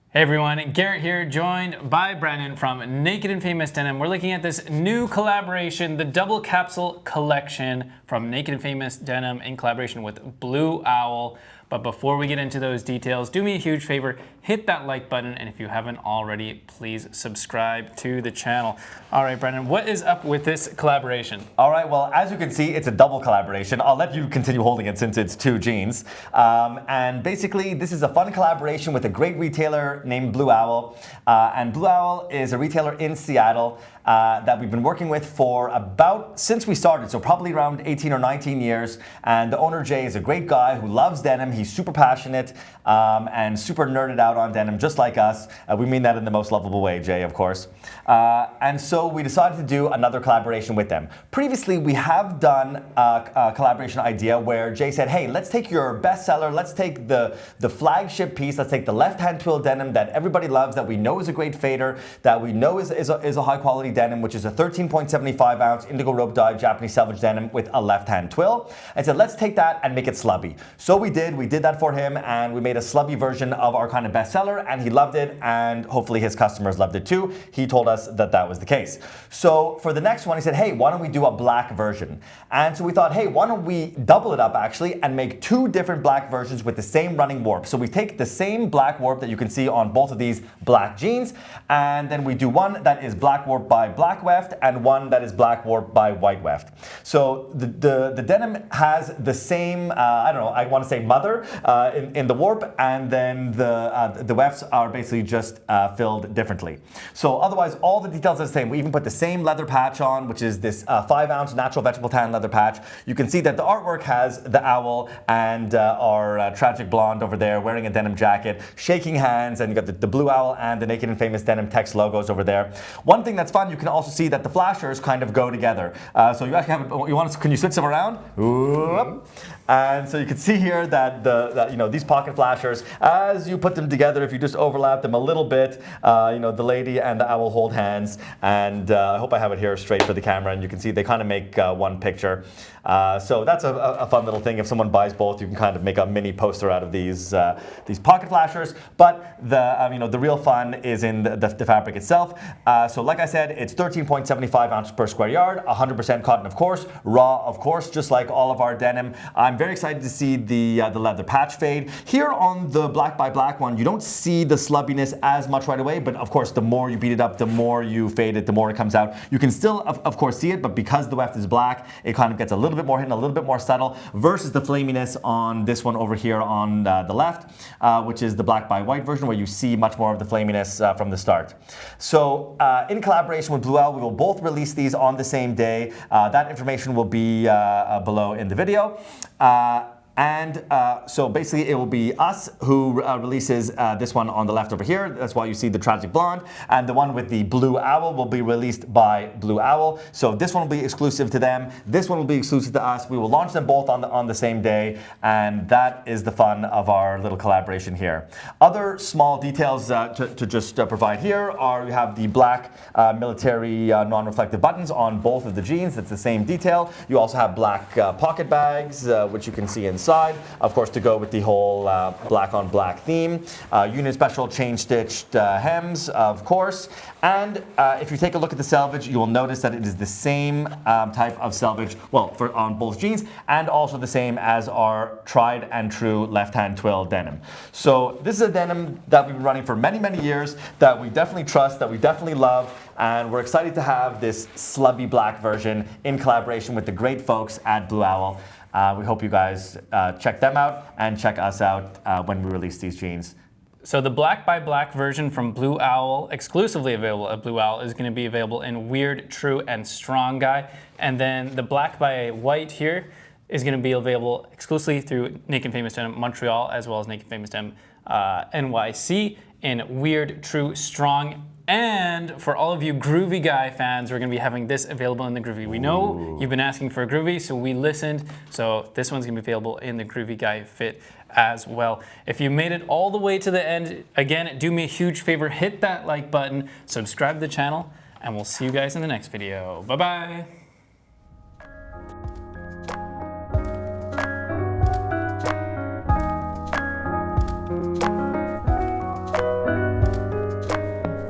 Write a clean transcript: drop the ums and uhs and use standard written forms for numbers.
Hey everyone, Garrett here, joined by Brandon from Naked and Famous Denim. We're looking at this new collaboration, the Double Capsule Collection from Naked and Famous Denim in collaboration with Blue Owl. But before we get into those details, do me a huge favor, hit that like button, and if you haven't already, please subscribe to the channel. All right, Brandon, what is up with this collaboration? All right, well, as you can see, it's a double collaboration. I'll let you continue holding it since it's two jeans. And basically, this is a fun collaboration with a great retailer named Blue Owl. And Blue Owl is a retailer in Seattle that we've been working with for since we started, so probably around 18 or 19 years. And the owner, Jay, is a great guy who loves denim. He's super passionate and super nerded out on denim, just like us. We mean that in the most lovable way, Jay, of course. And so we decided to do another collaboration with them. Previously, we have done a collaboration idea where Jay said, hey, let's take your bestseller, let's take the flagship piece, let's take the left-hand twill denim that everybody loves, that we know is a great fader, that we know is a high-quality denim, which is a 13.75 ounce indigo rope dyed Japanese Selvedge denim with a left-hand twill. I said, let's take that and make it slubby. So we did that for him, and we made a slubby version of our kind of bestseller, and he loved it, and hopefully his customers loved it too. He told us that that was the case. So for the next one, he said, hey, why don't we do a black version? And so we thought, hey, why don't we double it up actually and make two different black versions with the same running warp. So we take the same black warp that you can see on both of these black jeans, and then we do one that is black warp by black weft and one that is black warp by white weft. So the denim has the same, I don't know, I want to say mother in the warp, and then the wefts are basically just filled differently. So otherwise, all the details are the same. We even put the same leather patch on, which is this 5-ounce natural vegetable tan leather patch. You can see that the artwork has the owl and our tragic blonde over there wearing a denim jacket, shaking hands, and you got the Blue Owl and the Naked and Famous Denim text logos over there. One thing that's fun, you can also see that the flashers kind of go together. So you actually have, can you switch them around? Ooh. And so you can see here that these pocket flashers, as you put them together, if you just overlap them a little bit, the lady and the owl hold hands. And I hope I have it here straight for the camera, and you can see they kind of make one picture. So that's a fun little thing. If someone buys both, you can kind of make a mini poster out of these pocket flashers. But the real fun is in the fabric itself. So like I said, it's 13.75 ounces per square yard, 100% cotton, of course, raw, of course, just like all of our denim. I'm very excited to see the leather patch fade. Here on the black by black one, you don't see the slubbiness as much right away, but of course, the more you beat it up, the more you fade it, the more it comes out. You can still, of course, see it, but because the weft is black, it kind of gets a little bit more hidden, a little bit more subtle, versus the flaminess on this one over here on the left, which is the black by white version, where you see much more of the flaminess from the start. So in collaboration with Blue Owl, we will both release these on the same day. That information will be below in the video. So basically it will be us who releases this one on the left over here. That's why you see the tragic blonde. And the one with the Blue Owl will be released by Blue Owl. So this one will be exclusive to them. This one will be exclusive to us. We will launch them both on the same day. And that is the fun of our little collaboration here. Other small details to just provide here are we have the black military non-reflective buttons on both of the jeans. That's the same detail. You also have black pocket bags, which you can see inside. Of course, to go with the whole black on black theme. Unit special chain stitched hems, of course. And if you take a look at the selvage, you will notice that it is the same type of selvage, well, on both jeans, and also the same as our tried and true left-hand twill denim. So this is a denim that we've been running for many, many years, that we definitely trust, that we definitely love, and we're excited to have this slubby black version in collaboration with the great folks at Blue Owl. We hope you guys check them out and check us out when we release these jeans. So the black by black version from Blue Owl, exclusively available at Blue Owl, is going to be available in Weird, True, and Strong Guy. And then the black by white here is going to be available exclusively through Naked and Famous Denim Montreal, as well as Naked and Famous Denim NYC in Weird, True, Strong. And for all of you Groovy Guy fans, we're going to be having this available in the Groovy. We know you've been asking for a Groovy, so we listened. So this one's going to be available in the Groovy Guy fit as well. If you made it all the way to the end, again, do me a huge favor, hit that like button, subscribe to the channel, and we'll see you guys in the next video. Bye-bye.